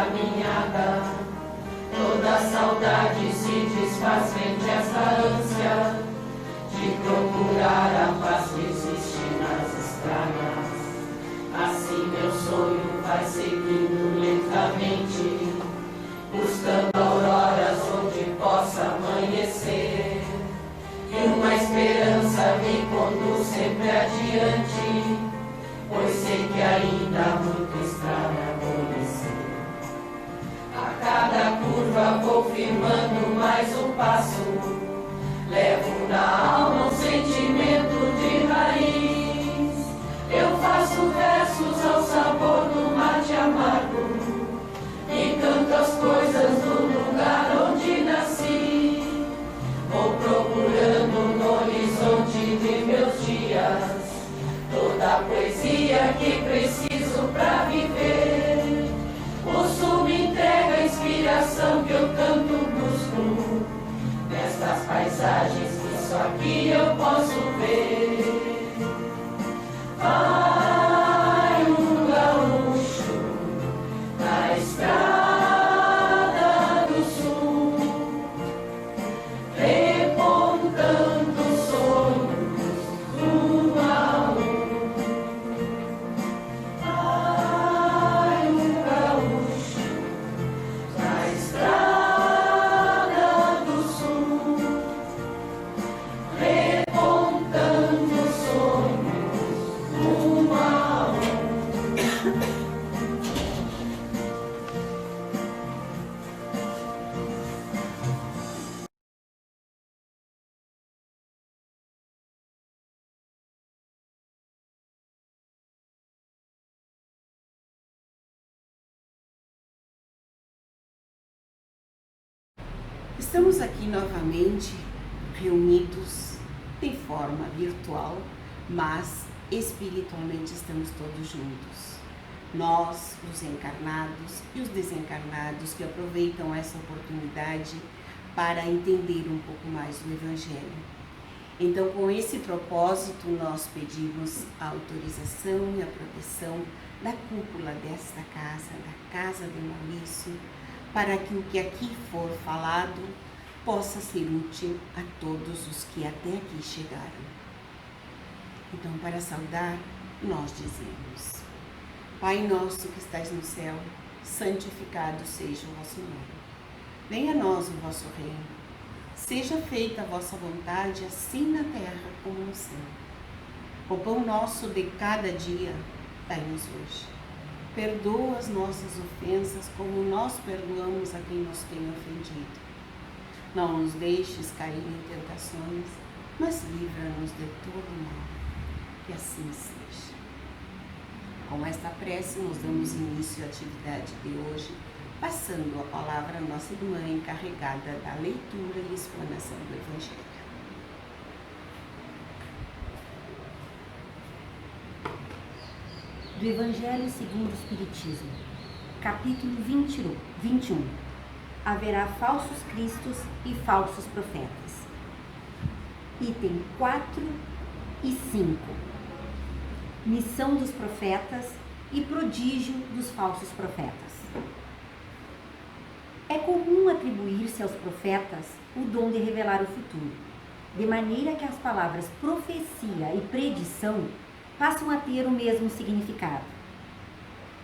caminhada. Toda saudade se desfaz frente a essa ânsia de procurar a paz que existe nas estradas. Assim meu sonho vai seguindo lentamente, buscando auroras onde possa amanhecer. E uma esperança me conduz sempre adiante, pois sei que ainda há muita estrada a conhecer. A cada curva vou firmando mais um passo, levo na alma um sentimento de raiz. Eu faço versos ao sabor do mate amargo e canto as coisas do lugar onde nasci. Vou procurando no horizonte de meus dias toda a poesia que preciso pra viver. O sul me entrega a inspiração que eu tanto busco nestas paisagens que só aqui eu posso ver. Vai um gaúcho na estrada do sul, repontando sonhos um a um. Vai um gaúcho na estrada do sul, repontando sonhos um a um. Estamos aqui novamente reunidos de forma virtual, mas espiritualmente estamos todos juntos. Nós, os encarnados e os desencarnados que aproveitam essa oportunidade para entender um pouco mais do Evangelho. Então, com esse propósito, nós pedimos a autorização e a proteção da cúpula desta casa, da Casa de Maurício, para que o que aqui for falado possa ser útil a todos os que até aqui chegaram. Então, para saudar, nós dizemos: Pai nosso que estais no céu, santificado seja o vosso nome. Venha a nós o vosso reino. Seja feita a vossa vontade, assim na terra como no céu. O pão nosso de cada dia, dai-nos hoje. Perdoa as nossas ofensas, como nós perdoamos a quem nos tem ofendido. Não nos deixes cair em tentações, mas livra-nos de todo mal. Que assim seja. Com esta prece, nós damos início à atividade de hoje, passando a palavra à nossa irmã encarregada da leitura e explanação do Evangelho. Do Evangelho segundo o Espiritismo, capítulo 21. Haverá falsos cristos e falsos profetas. Item 4 e 5. Missão dos profetas e prodígio dos falsos profetas. É comum atribuir-se aos profetas o dom de revelar o futuro, de maneira que as palavras profecia e predição passam a ter o mesmo significado.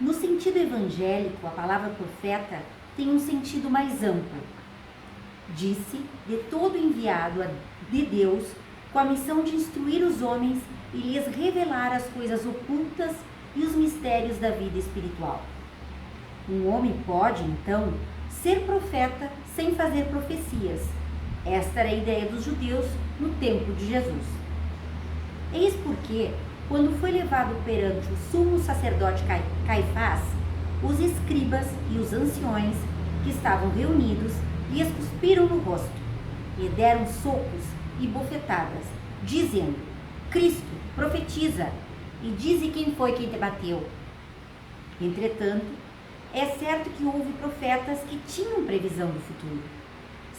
No sentido evangélico, a palavra profeta tem um sentido mais amplo. Disse de todo enviado de Deus com a missão de instruir os homens e lhes revelar as coisas ocultas e os mistérios da vida espiritual. Um homem pode, então, ser profeta sem fazer profecias. Esta era a ideia dos judeus no tempo de Jesus. Eis porque, quando foi levado perante o sumo sacerdote Caifás, os escribas e os anciões que estavam reunidos lhe cuspiram no rosto, lhe deram socos e bofetadas, dizendo: Cristo, profetiza, e dize quem foi quem te bateu. Entretanto, é certo que houve profetas que tinham previsão do futuro,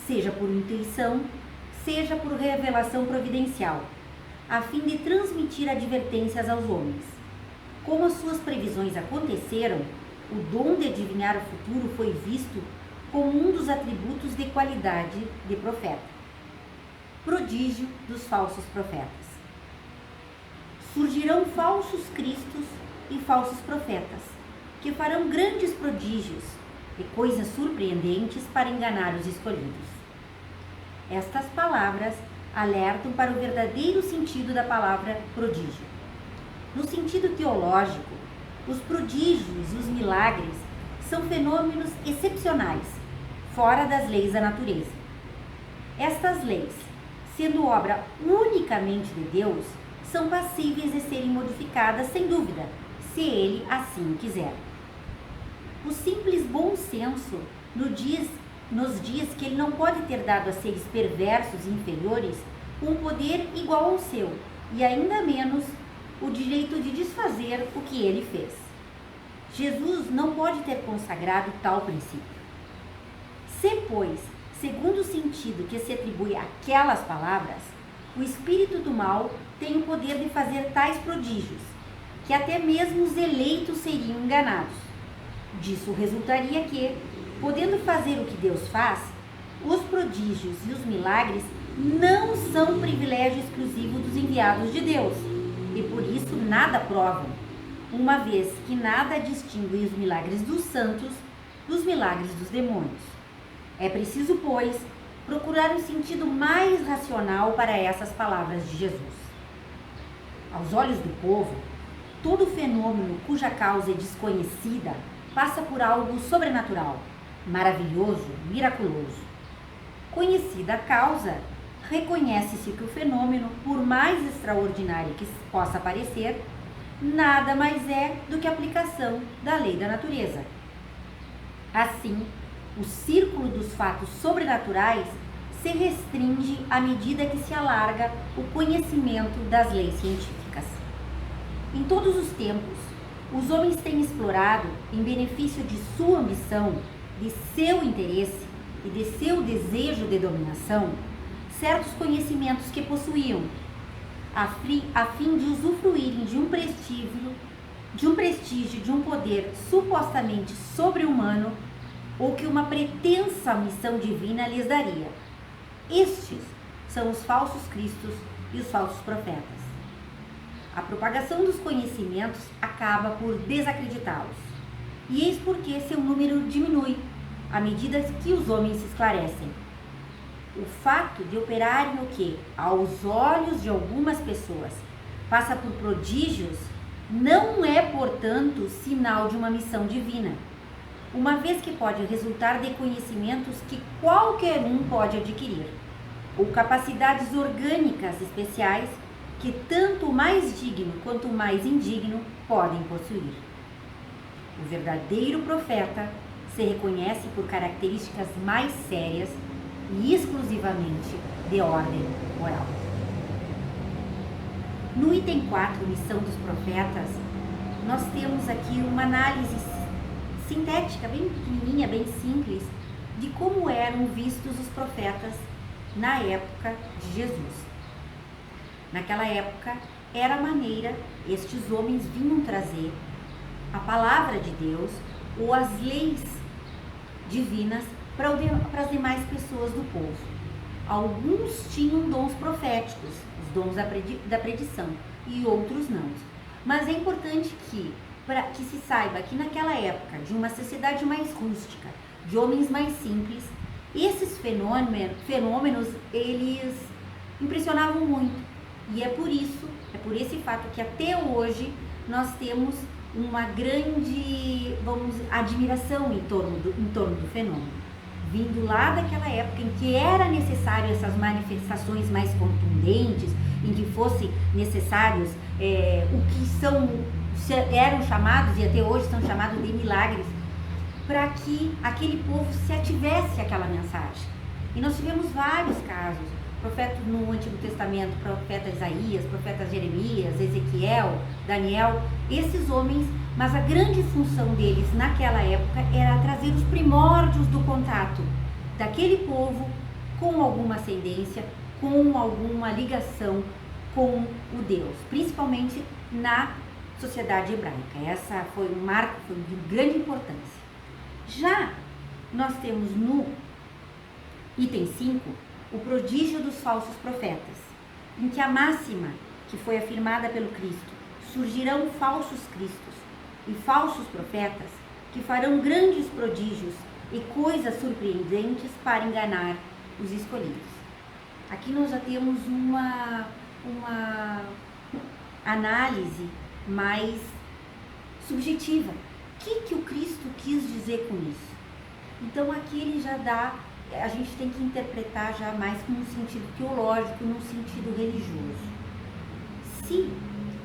seja por intuição, seja por revelação providencial, a fim de transmitir advertências aos homens. Como as suas previsões aconteceram, o dom de adivinhar o futuro foi visto como um dos atributos de qualidade de profeta. Prodígio dos falsos profetas. Surgirão falsos cristos e falsos profetas, que farão grandes prodígios e coisas surpreendentes para enganar os escolhidos. Estas palavras alertam para o verdadeiro sentido da palavra prodígio. No sentido teológico, os prodígios e os milagres são fenômenos excepcionais, fora das leis da natureza. Estas leis, sendo obra unicamente de Deus, são passíveis de serem modificadas sem dúvida, se Ele assim quiser. O simples bom senso, nos dias que Ele não pode ter dado a seres perversos e inferiores um poder igual ao seu, e ainda menos o direito de desfazer o que Ele fez. Jesus não pode ter consagrado tal princípio. Se, pois, segundo o sentido que se atribui àquelas palavras, o espírito do mal tem o poder de fazer tais prodígios, que até mesmo os eleitos seriam enganados. Disso resultaria que, podendo fazer o que Deus faz, os prodígios e os milagres não são privilégio exclusivo dos enviados de Deus, e por isso nada provam, uma vez que nada distingue os milagres dos santos dos milagres dos demônios. É preciso, pois, procurar um sentido mais racional para essas palavras de Jesus. Aos olhos do povo, todo fenômeno cuja causa é desconhecida passa por algo sobrenatural, maravilhoso, miraculoso. Conhecida a causa, reconhece-se que o fenômeno, por mais extraordinário que possa parecer, nada mais é do que a aplicação da lei da natureza. Assim, o círculo dos fatos sobrenaturais se restringe à medida que se alarga o conhecimento das leis científicas. Em todos os tempos, os homens têm explorado, em benefício de sua ambição, de seu interesse e de seu desejo de dominação, certos conhecimentos que possuíam, a fim de usufruírem de um prestígio, de um poder supostamente sobre-humano, ou que uma pretensa missão divina lhes daria. Estes são os falsos cristos e os falsos profetas. A propagação dos conhecimentos acaba por desacreditá-los, e eis porque seu número diminui à medida que os homens se esclarecem. O fato de operarem o que, aos olhos de algumas pessoas, passa por prodígios, não é, portanto, sinal de uma missão divina, uma vez que pode resultar de conhecimentos que qualquer um pode adquirir, ou capacidades orgânicas especiais que tanto o mais digno quanto o mais indigno podem possuir. O verdadeiro profeta se reconhece por características mais sérias e exclusivamente de ordem moral. No item 4, Missão dos Profetas, nós temos aqui uma análise sintética, bem pequenininha, bem simples, de como eram vistos os profetas na época de Jesus. Naquela época, era a maneira, estes homens vinham trazer a palavra de Deus ou as leis divinas para as demais pessoas do povo. Alguns tinham dons proféticos, os dons da predição, e outros não. Mas é importante que se saiba que naquela época, de uma sociedade mais rústica, de homens mais simples, esses fenômenos eles impressionavam muito. E é por esse fato que até hoje nós temos uma grande, admiração em torno do fenômeno. Vindo lá daquela época em que era necessário essas manifestações mais contundentes, em que fosse necessários eram chamados e até hoje são chamados de milagres, para que aquele povo se ativesse àquela mensagem. E nós tivemos vários casos, profetas no Antigo Testamento, profeta Isaías, profeta Jeremias, Ezequiel, Daniel, esses homens, mas a grande função deles naquela época era trazer os primórdios do contato daquele povo com alguma ascendência, com alguma ligação com o Deus, principalmente na sociedade hebraica. Essa foi um marco, foi de grande importância. Já nós temos no item 5 o prodígio dos falsos profetas, em que a máxima que foi afirmada pelo Cristo: surgirão falsos cristos e falsos profetas que farão grandes prodígios e coisas surpreendentes para enganar os escolhidos. Aqui nós já temos uma análise mais subjetiva. O que o Cristo quis dizer com isso? Então aqui ele já dá, a gente tem que interpretar já mais num sentido teológico, num sentido religioso. Se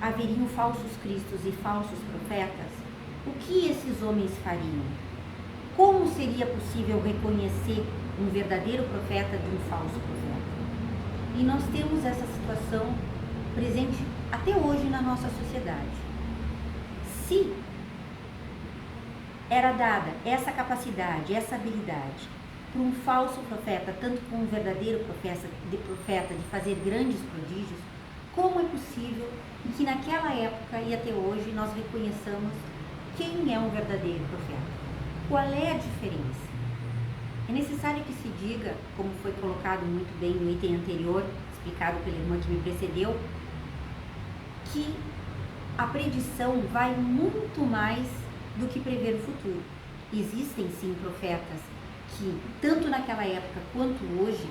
haveriam falsos cristos e falsos profetas, o que esses homens fariam? Como seria possível reconhecer um verdadeiro profeta de um falso profeta? E nós temos essa situação presente até hoje na nossa sociedade. Se era dada essa capacidade, essa habilidade para um falso profeta, tanto como um verdadeiro profeta de fazer grandes prodígios, como é possível que naquela época e até hoje nós reconheçamos quem é um verdadeiro profeta? Qual é a diferença? É necessário que se diga, como foi colocado muito bem no item anterior, explicado pela irmã que me precedeu, que a predição vai muito mais do que prever o futuro. Existem sim profetas que, tanto naquela época quanto hoje,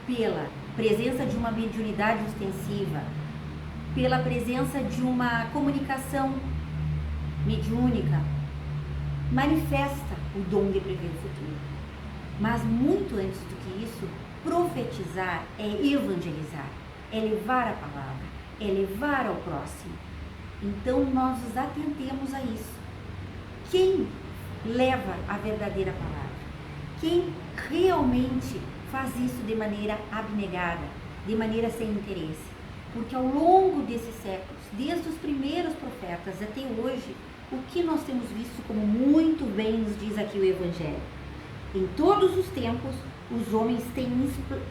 pela presença de uma mediunidade ostensiva, pela presença de uma comunicação mediúnica, manifesta o dom de prever o futuro. Mas muito antes do que isso, profetizar é evangelizar, é levar a palavra, é levar ao próximo. Então nós nos atentemos a isso. Quem leva a verdadeira palavra? Quem realmente faz isso de maneira abnegada, de maneira sem interesse? Porque ao longo desses séculos, desde os primeiros profetas até hoje, o que nós temos visto, como muito bem nos diz aqui o Evangelho? Em todos os tempos, os homens têm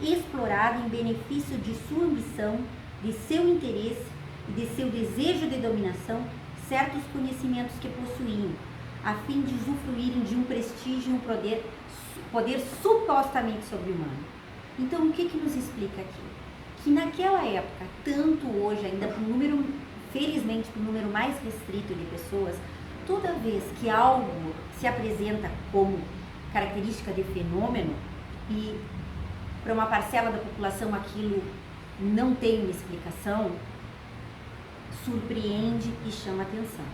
explorado em benefício de sua ambição, de seu interesse e de seu desejo de dominação certos conhecimentos que possuíam, a fim de usufruírem de um prestígio e um poder supostamente sobre-humano. Então, o que nos explica aqui? Que naquela época, tanto hoje, ainda para um número, felizmente para um número mais restrito de pessoas, toda vez que algo se apresenta como característica de fenômeno e para uma parcela da população aquilo não tem uma explicação, surpreende e chama atenção.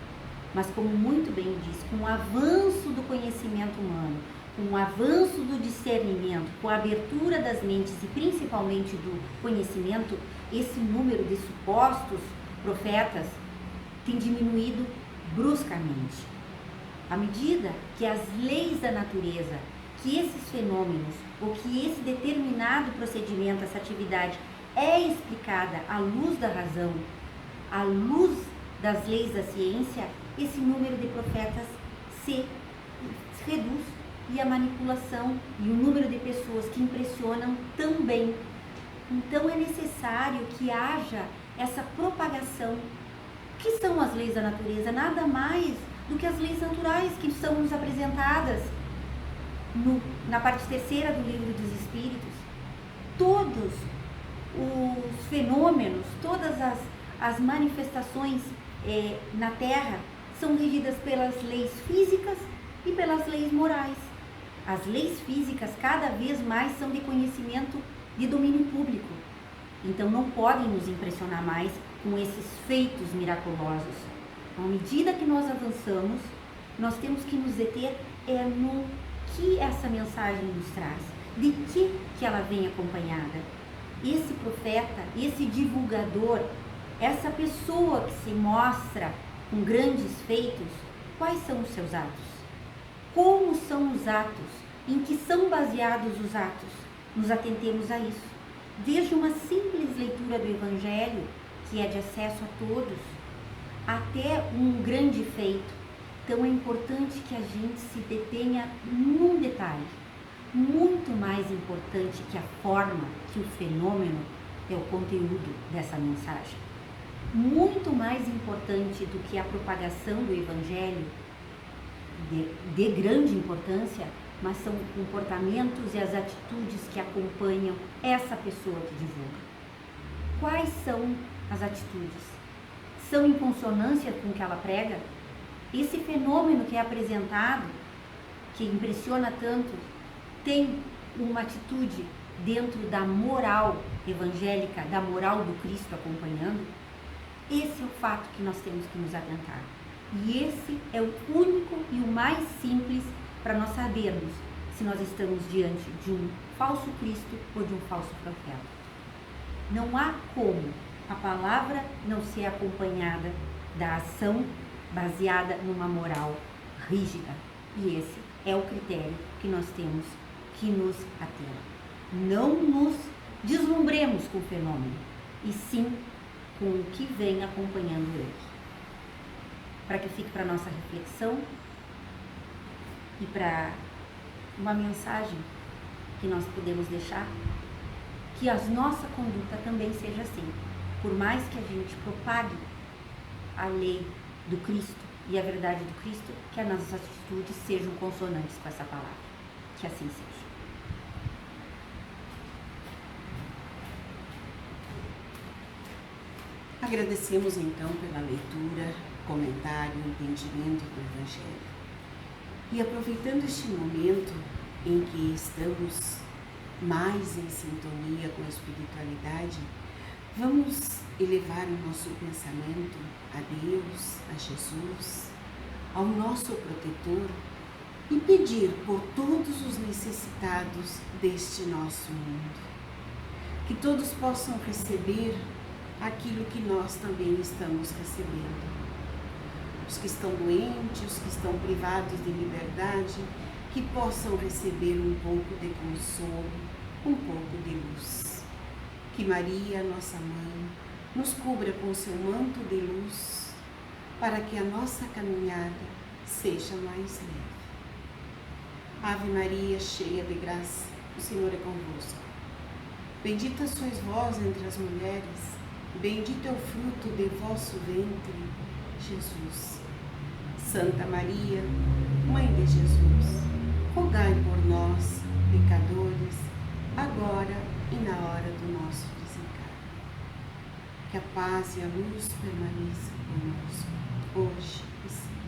Mas como muito bem diz, com o avanço do conhecimento humano, com o avanço do discernimento, com a abertura das mentes e principalmente do conhecimento, esse número de supostos profetas tem diminuído bruscamente. À medida que as leis da natureza, que esses fenômenos ou que esse determinado procedimento, essa atividade é explicada à luz da razão, à luz das leis da ciência, esse número de profetas se reduz e a manipulação e o número de pessoas que impressionam também. Então é necessário que haja essa propagação. O que são as leis da natureza? Nada mais do que as leis naturais que são nos apresentadas na parte terceira do Livro dos Espíritos. Todos os fenômenos, todas as manifestações na Terra são regidas pelas leis físicas e pelas leis morais. As leis físicas cada vez mais são de conhecimento de domínio público, então não podem nos impressionar mais com esses feitos miraculosos. À medida que nós avançamos, nós temos que nos deter no que essa mensagem nos traz, de que ela vem acompanhada. Esse profeta, esse divulgador, essa pessoa que se mostra com grandes feitos, quais são os seus atos? Como são os atos? Em que são baseados os atos? Nos atentemos a isso. Desde uma simples leitura do Evangelho, que é de acesso a todos, até um grande feito. Então é importante que a gente se detenha num detalhe. Muito mais importante que a forma, que o fenômeno, é o conteúdo dessa mensagem. muito mais importante do que a propagação do Evangelho, de grande importância, mas são comportamentos e as atitudes que acompanham essa pessoa que divulga. Quais são as atitudes? São em consonância com o que ela prega? Esse fenômeno que é apresentado, que impressiona tanto, tem uma atitude dentro da moral evangélica, da moral do Cristo acompanhando? Esse é o fato que nós temos que nos atentar. E esse é o único e o mais simples para nós sabermos se nós estamos diante de um falso Cristo ou de um falso profeta. Não há como a palavra não ser acompanhada da ação baseada numa moral rígida. E esse é o critério que nós temos que nos ater. Não nos deslumbremos com o fenômeno, e sim com o que vem acompanhando ele. Para que fique para nossa reflexão e para uma mensagem que nós podemos deixar, que a nossa conduta também seja assim. Por mais que a gente propague a lei do Cristo e a verdade do Cristo, que as nossas atitudes sejam consonantes com essa palavra. Que assim seja. Agradecemos então pela leitura, comentário, entendimento do Evangelho. E aproveitando este momento em que estamos mais em sintonia com a espiritualidade, vamos elevar o nosso pensamento a Deus, a Jesus, ao nosso protetor e pedir por todos os necessitados deste nosso mundo. Que todos possam receber aquilo que nós também estamos recebendo. Os que estão doentes, os que estão privados de liberdade, que possam receber um pouco de consolo, um pouco de luz. Que Maria, nossa Mãe, nos cubra com seu manto de luz, para que a nossa caminhada seja mais leve. Ave Maria, cheia de graça, o Senhor é convosco. Bendita sois vós entre as mulheres, bendito é o fruto de vosso ventre, Jesus. Santa Maria, Mãe de Jesus, rogai por nós, pecadores, agora e na hora do nosso desencarne. Que a paz e a luz permaneçam conosco, hoje e sempre.